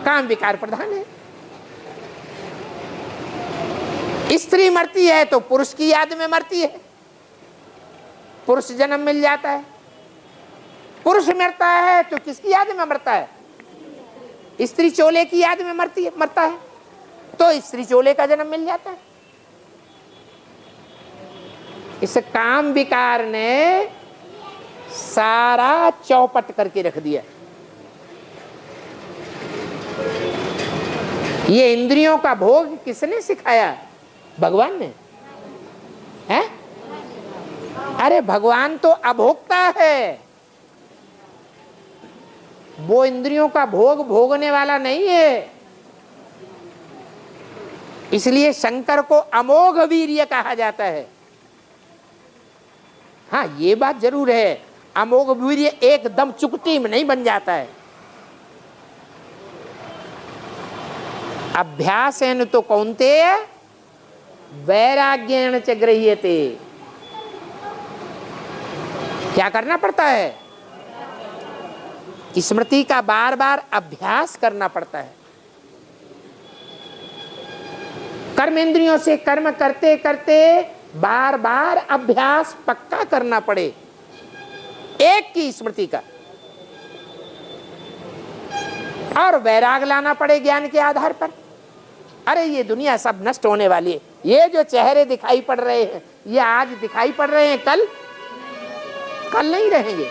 काम विकार प्रधान है। स्त्री मरती है तो पुरुष की याद में मरती है, पुरुष जन्म मिल जाता है। पुरुष मरता है तो किसकी याद में मरता है? स्त्री चोले की याद में मरता है तो स्त्री चोले का जन्म मिल जाता है। इस काम विकार ने सारा चौपट करके रख दिया। ये इंद्रियों का भोग किसने सिखाया? भगवान ने है? अरे भगवान तो अभोक्ता है, वो इंद्रियों का भोग भोगने वाला नहीं है। इसलिए शंकर को अमोघ वीर्य कहा जाता है। हाँ, ये बात जरूर है, अमोघ वीर्य एकदम चुटकी में नहीं बन जाता है। अभ्यासेन तो कौन्तेय वैराग्येण च गृह्यते। क्या करना पड़ता है? स्मृति का बार बार अभ्यास करना पड़ता है। कर्मेंद्रियों से कर्म करते करते बार बार अभ्यास पक्का करना पड़े एक की स्मृति का, और वैराग लाना पड़े ज्ञान के आधार पर। अरे ये दुनिया सब नष्ट होने वाली है। ये जो चेहरे दिखाई पड़ रहे हैं, ये आज दिखाई पड़ रहे हैं, कल नहीं रहेंगे।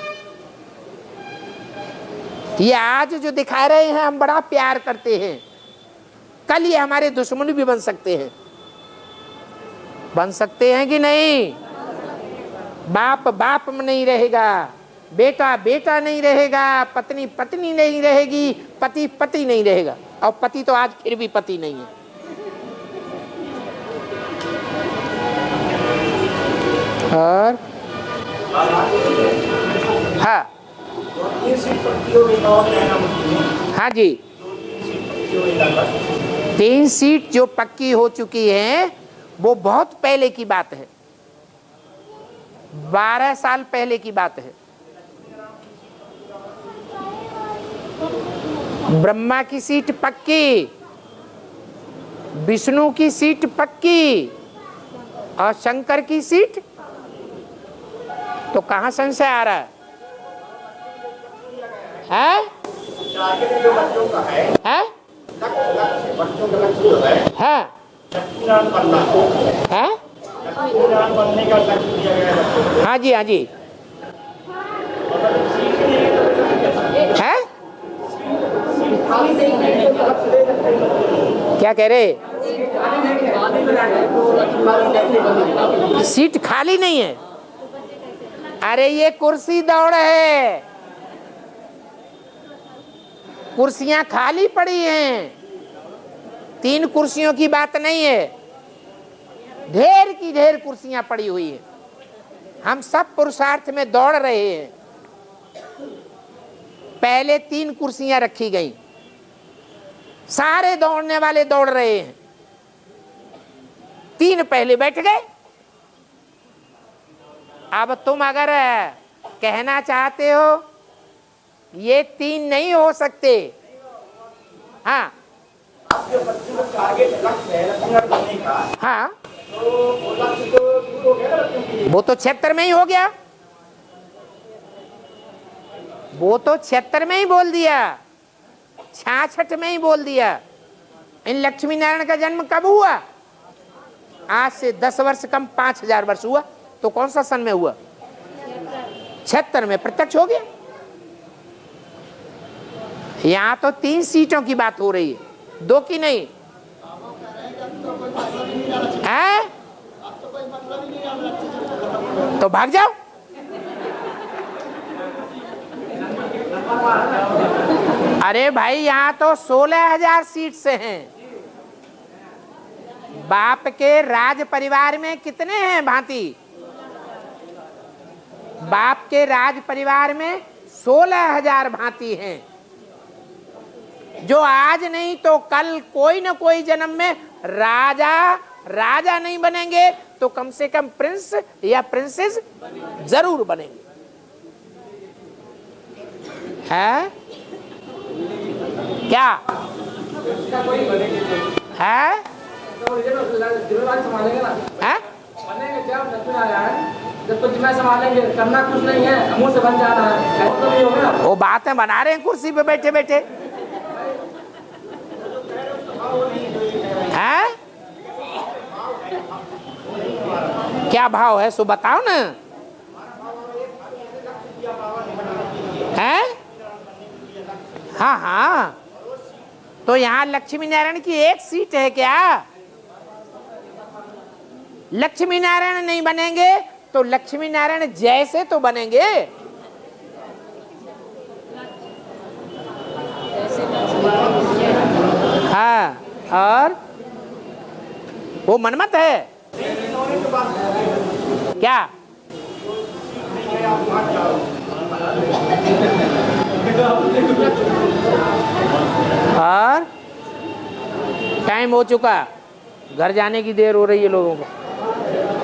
ये आज जो दिखा रहे हैं हम बड़ा प्यार करते हैं, कल ये हमारे दुश्मन भी बन सकते हैं। बन सकते हैं कि नहीं? बाप बाप में नहीं रहेगा, बेटा बेटा नहीं रहेगा, पत्नी पत्नी नहीं रहेगी, पति पति नहीं रहेगा। और पति तो आज फिर भी पति नहीं है। और हाँ हाँ जी, 3 सीट जो पक्की हो चुकी हैं वो बहुत पहले की बात है, 12 साल पहले की बात है। ब्रह्मा की सीट पक्की, विष्णु की सीट पक्की, और शंकर की सीट तो कहां संशय आ रहा है? है? है? है? है? हाँ जी, हाँ जी। है? क्या कह रहे? सीट खाली नहीं है। अरे ये कुर्सी दौड़ है, कुर्सियां खाली पड़ी हैं। 3 कुर्सियों की बात नहीं है, ढेर की ढेर कुर्सियां पड़ी हुई हैं। हम सब पुरुषार्थ में दौड़ रहे हैं। पहले 3 कुर्सियां रखी गई, सारे दौड़ने वाले दौड़ रहे हैं। 3 पहले बैठ गए। अब तुम अगर कहना चाहते हो ये 3 नहीं हो सकते, हाँ हाँ, वो तो 76 में ही हो गया, वो तो 76 में ही बोल दिया, 66 में ही बोल दिया। इन लक्ष्मी नारायण का जन्म कब हुआ? आज से 10 वर्ष कम 5000 वर्ष हुआ। तो कौन सा सन में हुआ? 76 में प्रत्यक्ष हो गया। यहां तो 3 सीटों की बात हो रही है, 2 की नहीं है। तो भाग जाओ। अरे भाई यहां तो 16,000 सीट से हैं। बाप के राज परिवार में कितने हैं भांति? बाप के राज परिवार में 16,000 भांति हैं, जो आज नहीं तो कल कोई न कोई जन्म में राजा नहीं बनेंगे तो कम से कम प्रिंस या प्रिंसेस जरूर बनेंगे। है क्या है? जब तो जिम्मेदारी संभालेंगे, करना कुछ नहीं है, मुंह से बन जाना है, तो नहीं होगा। वो बातें बना रहे हैं कुर्सी पे बैठे बैठे। हैं? क्या भाव है सो बताओ ना। हैं? हाँ हाँ, तो यहाँ लक्ष्मी नारायण की एक सीट है क्या? लक्ष्मी नारायण नहीं बनेंगे तो लक्ष्मी नारायण जैसे तो बनेंगे। हाँ, और वो मनमत है क्या? और टाइम हो चुका, घर जाने की देर हो रही है लोगों को।